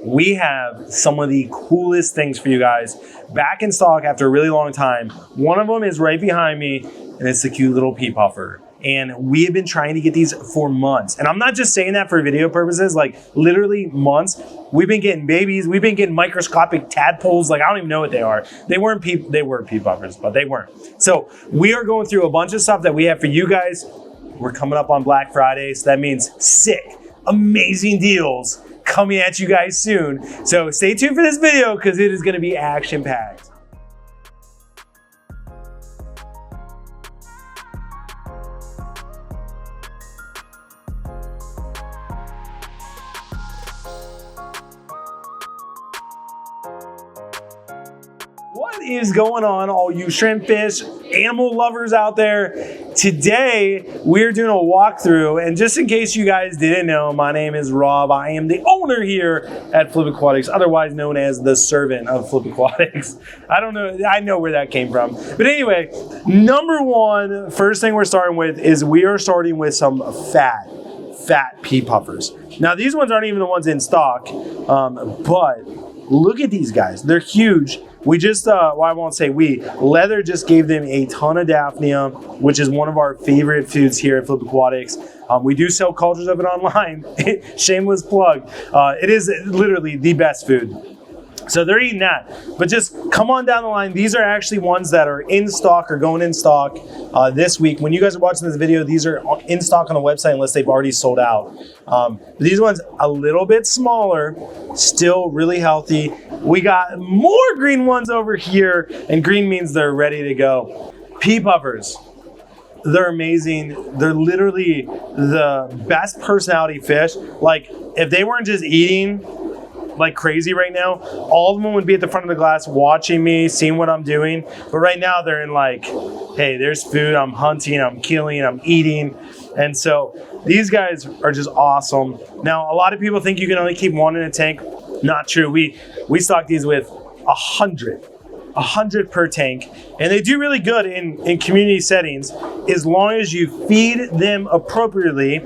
we have some of the coolest things for you guys back in stock after a really long time. One of them is right behind me, and it's the cute little pea puffer. And we have been trying to get these for months. And I'm not just saying that for video purposes, like literally months. We've been getting babies. We've been getting microscopic tadpoles. Like I don't even know what they are. They were pea puffers, but they weren't. So we are going through a bunch of stuff that we have for you guys. We're coming up on Black Friday. So that means sick, amazing deals coming at you guys soon. So stay tuned for this video because it is going to be action packed. What is going on, all you shrimp, fish, animal lovers out there? Today, we're doing a walkthrough, and just in case you guys didn't know, my name is Rob. I am the owner here at flipaquatics, otherwise known as the servant of flipaquatics. I don't know, I know where that came from. But anyway, number one, first thing we're starting with is we are starting with some fat pea puffers. Now, these ones aren't even the ones in stock, but look at these guys. They're huge. We just, well, I won't say we, Leather just gave them a ton of daphnia, which is one of our favorite foods here at flipaquatics. We do sell cultures of it online. Shameless plug. It is literally the best food. So they're eating that. But just come on down the line. These are actually ones that are in stock or going in stock this week. When you guys are watching this video, these are in stock on the website unless they've already sold out. These ones a little bit smaller, still really healthy. We got more green ones over here, and green means they're ready to go. Pea puffers. They're amazing. They're literally the best personality fish. Like, if they weren't just eating like crazy right now, all of them would be at the front of the glass watching me, seeing what I'm doing. But right now they're in like, hey, there's food, I'm hunting, I'm killing, I'm eating. And so these guys are just awesome. Now, a lot of people think you can only keep one in a tank. Not true. We stock these with 100 per tank, and they do really good in community settings as long as you feed them appropriately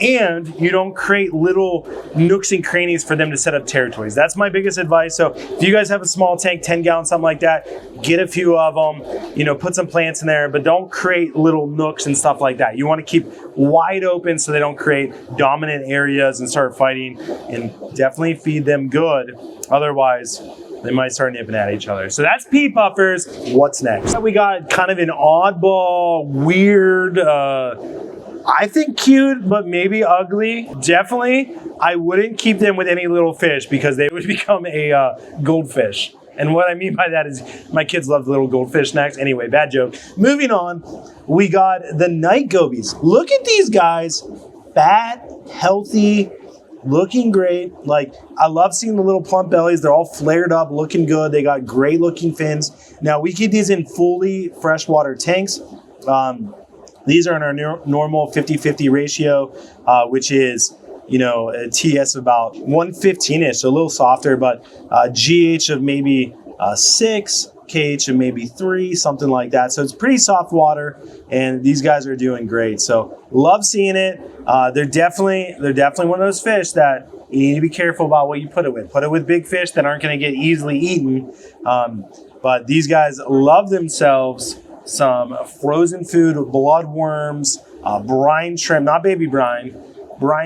and you don't create little nooks and crannies for them to set up territories. That's my biggest advice. So if you guys have a small tank, 10 gallons, something like that, get a few of them, you know, put some plants in there, but don't create little nooks and stuff like that. You want to keep wide open so they don't create dominant areas and start fighting, and definitely feed them good. Otherwise, they might start nipping at each other. So that's pea puffers. What's next? We got kind of an oddball, weird, I think cute, but maybe ugly. Definitely, I wouldn't keep them with any little fish because they would become a goldfish. And what I mean by that is my kids love the little goldfish snacks. Anyway, bad joke. Moving on, we got the night gobies. Look at these guys. Fat, healthy, looking great. Like, I love seeing the little plump bellies. They're all flared up, looking good. They got great looking fins. Now, we keep these in fully freshwater tanks. These are in our normal 50-50 ratio, which is, you know, a TS of about 115-ish, so a little softer, but GH of maybe 6, KH of maybe 3, something like that. So it's pretty soft water, and these guys are doing great. So love seeing it. They're definitely one of those fish that you need to be careful about what you put it with. Put it with big fish that aren't going to get easily eaten. But these guys love themselves some frozen food, bloodworms, brine shrimp, not baby brine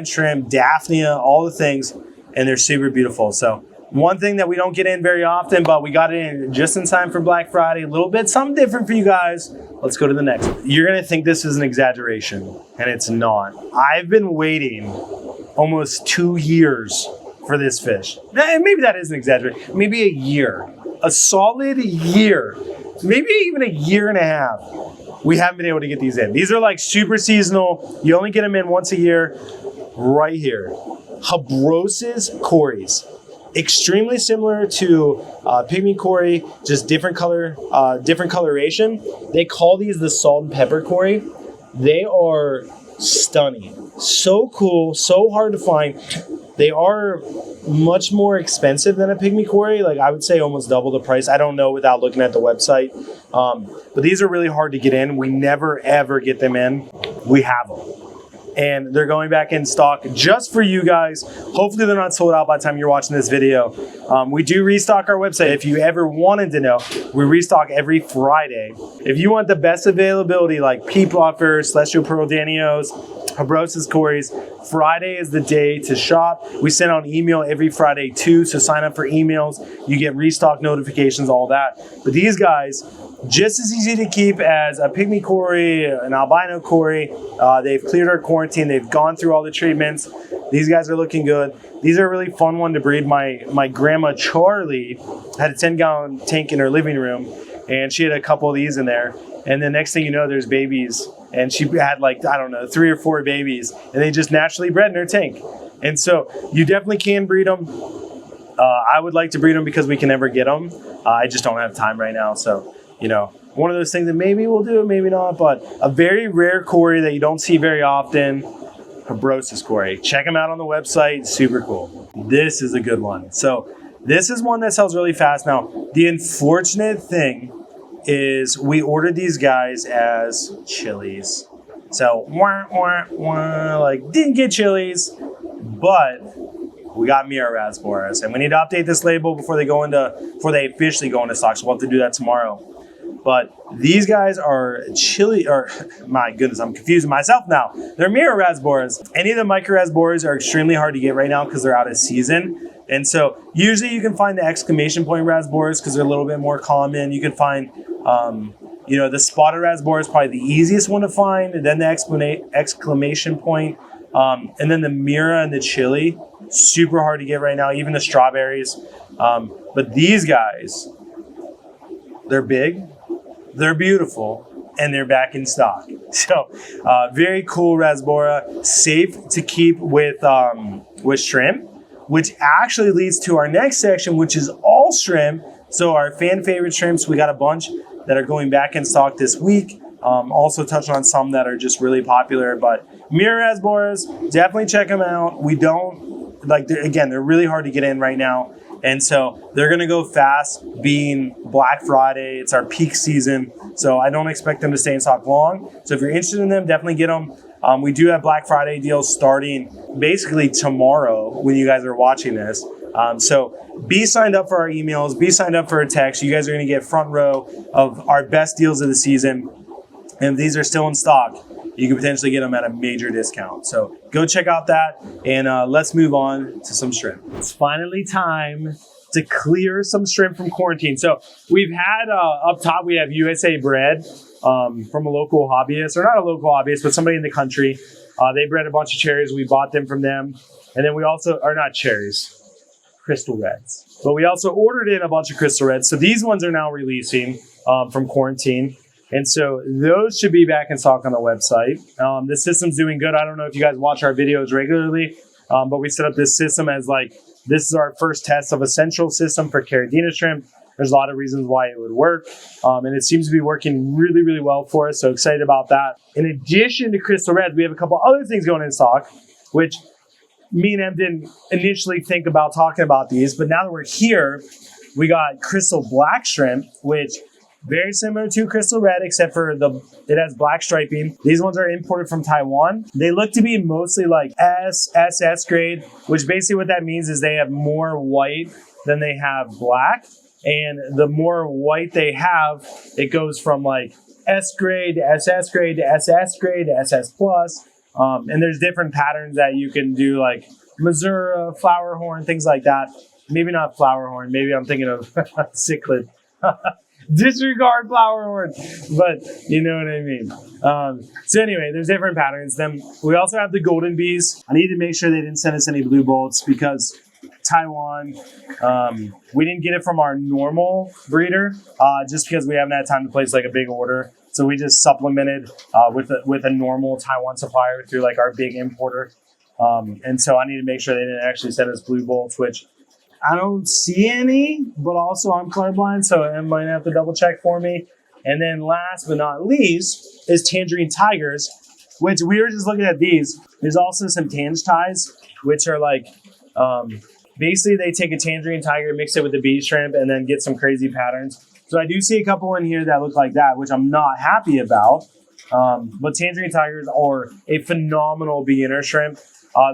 shrimp, daphnia, all the things, and they're super beautiful. So one thing that we don't get in very often, but we got it in just in time for Black Friday, a little bit something different for you guys. Let's go to the next. You're gonna think this is an exaggeration, and it's not. I've been waiting almost 2 years for this fish. Maybe that is an exaggeration. Maybe a year, a solid year. Maybe even a year and a half, we haven't been able to get these in. These are like super seasonal. You only get them in once a year. Right here, Habrosus Cories. Extremely similar to pygmy Cory, just different color, different coloration. They call these the salt and pepper Cory. They are stunning. So cool, so hard to find. They are much more expensive than a pygmy Cory. Like, I would say almost double the price. I don't know without looking at the website. But these are really hard to get in. We never, ever get them in. We have them. and they're going back in stock just for you guys. Hopefully they're not sold out by the time you're watching this video. We do restock our website. If you ever wanted to know, we restock every Friday. If you want the best availability like Peep Offer, Celestial Pearl Danios, Habrosus, Cories, Friday is the day to shop. We send out email every Friday too, so sign up for emails. You get restock notifications, all that. But these guys, just as easy to keep as a pygmy Cory, an albino Cory. They've cleared our quarantine. They've gone through all the treatments. These guys are looking good. These are a really fun one to breed. My grandma Charlie had a 10-gallon tank in her living room, and she had a couple of these in there. And the next thing you know, there's babies. And she had like, I don't know, 3 or 4 babies. And they just naturally bred in her tank. And so you definitely can breed them. I would like to breed them because we can never get them. I just don't have time right now. So, you know, one of those things that maybe we'll do, maybe not. But a very rare Cory that you don't see very often, Habrosus Cory. Check them out on the website. Super cool. This is a good one. So this is one that sells really fast. Now, the unfortunate thing is we ordered these guys as chilies. So, like, didn't get chilies, but we got Merah Rasboras. And we need to update this label before they officially go into stock. So we'll have to do that tomorrow. But these guys are chili, or my goodness, I'm confusing myself now. They're Merah Rasboras. Any of the micro Rasboras are extremely hard to get right now because they're out of season. And so usually you can find the exclamation point Rasboras because they're a little bit more common. You can find, the spotted Rasbora is probably the easiest one to find. And then the exclamation point. And then the Merah and the chili, super hard to get right now, even the strawberries. But these guys, they're big, they're beautiful, and they're back in stock. So very cool Rasbora, safe to keep with shrimp, which actually leads to our next section, which is all shrimp. So our fan favorite shrimps, we got a bunch that are going back in stock this week. Also touching on some that are just really popular, but Merah Rasboras, definitely check them out. We don't, they're really hard to get in right now. And so they're going to go fast being Black Friday. It's our peak season. So I don't expect them to stay in stock long. So if you're interested in them, definitely get them. We do have Black Friday deals starting basically tomorrow when you guys are watching this. So be signed up for our emails, be signed up for a text. You guys are going to get front row of our best deals of the season. And if these are still in stock, you can potentially get them at a major discount. So go check out that, and let's move on to some shrimp. It's finally time to clear some shrimp from quarantine. So we've had up top, we have USA bred from a local hobbyist, or not a local hobbyist, but somebody in the country. They bred a bunch of cherries. We bought them from them. And then we also, are not cherries, crystal reds. But we also ordered in a bunch of crystal reds. So these ones are now releasing from quarantine. And so those should be back in stock on the website. The system's doing good. I don't know if you guys watch our videos regularly, but we set up this system as this is our first test of a central system for Caridina shrimp. There's a lot of reasons why it would work. And it seems to be working really, really well for us. So excited about that. In addition to crystal reds, we have a couple other things going in stock, which me and Em didn't initially think about talking about these. But now that we're here, we got crystal black shrimp, which very similar to crystal red, except for it has black striping. These ones are imported from Taiwan. They look to be mostly like SS grade, which basically what that means is they have more white than they have black. And the more white they have, it goes from like S grade to SS grade to SS grade to SS plus. And there's different patterns that you can do, like Missouri, flower horn, things like that. Maybe not flower horn. Maybe I'm thinking of cichlid. Disregard flower horn, but you know what I mean. So anyway, there's different patterns. Then we also have the golden bees. I need to make sure they didn't send us any blue bolts because Taiwan, we didn't get it from our normal breeder, just because we haven't had time to place like a big order. So we just supplemented with a normal Taiwan supplier through like our big importer. And so I need to make sure they didn't actually send us blue bolts, which I don't see any, but also I'm colorblind, so Em might have to double check for me. And then last but not least is Tangerine Tigers, which we were just looking at these. There's also some Tange Ties, which are like, basically they take a Tangerine Tiger, mix it with the bee shrimp, and then get some crazy patterns. So I do see a couple in here that look like that, which I'm not happy about. But Tangerine Tigers are a phenomenal beginner shrimp.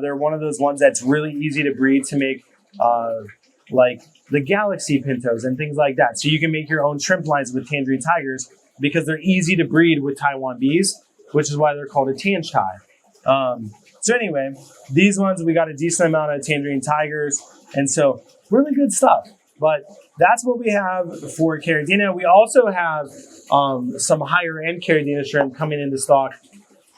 They're one of those ones that's really easy to breed to make like the Galaxy Pintos and things like that. So you can make your own shrimp lines with Tangerine Tigers because they're easy to breed with Taiwan bees, which is why they're called a Tang Thai. So anyway, these ones, we got a decent amount of Tangerine Tigers, and so really good stuff. But that's what we have for Caridina. We also have some higher end Caridina shrimp coming into stock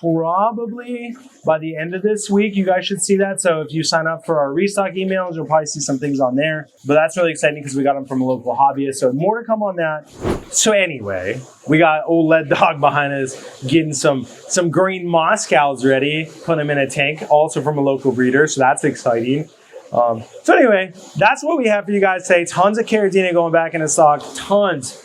probably by the end of this week. You guys should see that. So if you sign up for our restock emails, you'll probably see some things on there. But that's really exciting because we got them from a local hobbyist. So more to come on that. So anyway, we got old Lead Dog behind us getting some green Moscows ready, putting them in a tank, also from a local breeder. So that's exciting. So anyway, that's what we have for you guys today. Tons of Caridina going back into stock. Tons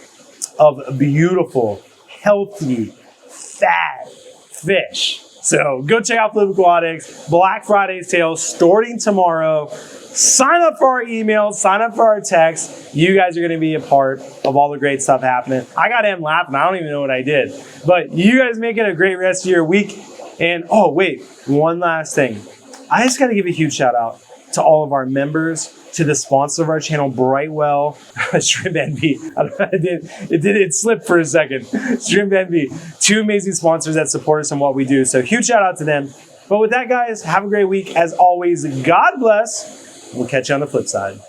of beautiful, healthy, fat fish. So go check out flipaquatics. Black Friday sale starting tomorrow. Sign up for our emails. Sign up for our texts. You guys are going to be a part of all the great stuff happening. I got him laughing. I don't even know what I did. But you guys make it a great rest of your week. And oh, wait, one last thing. I just got to give a huge shout out to all of our members, to the sponsor of our channel, Brightwell, Shrimp Envy. It slipped for a second. Shrimp Envy, two amazing sponsors that support us in what we do. So huge shout out to them. But with that, guys, have a great week. As always, God bless. We'll catch you on the flip side.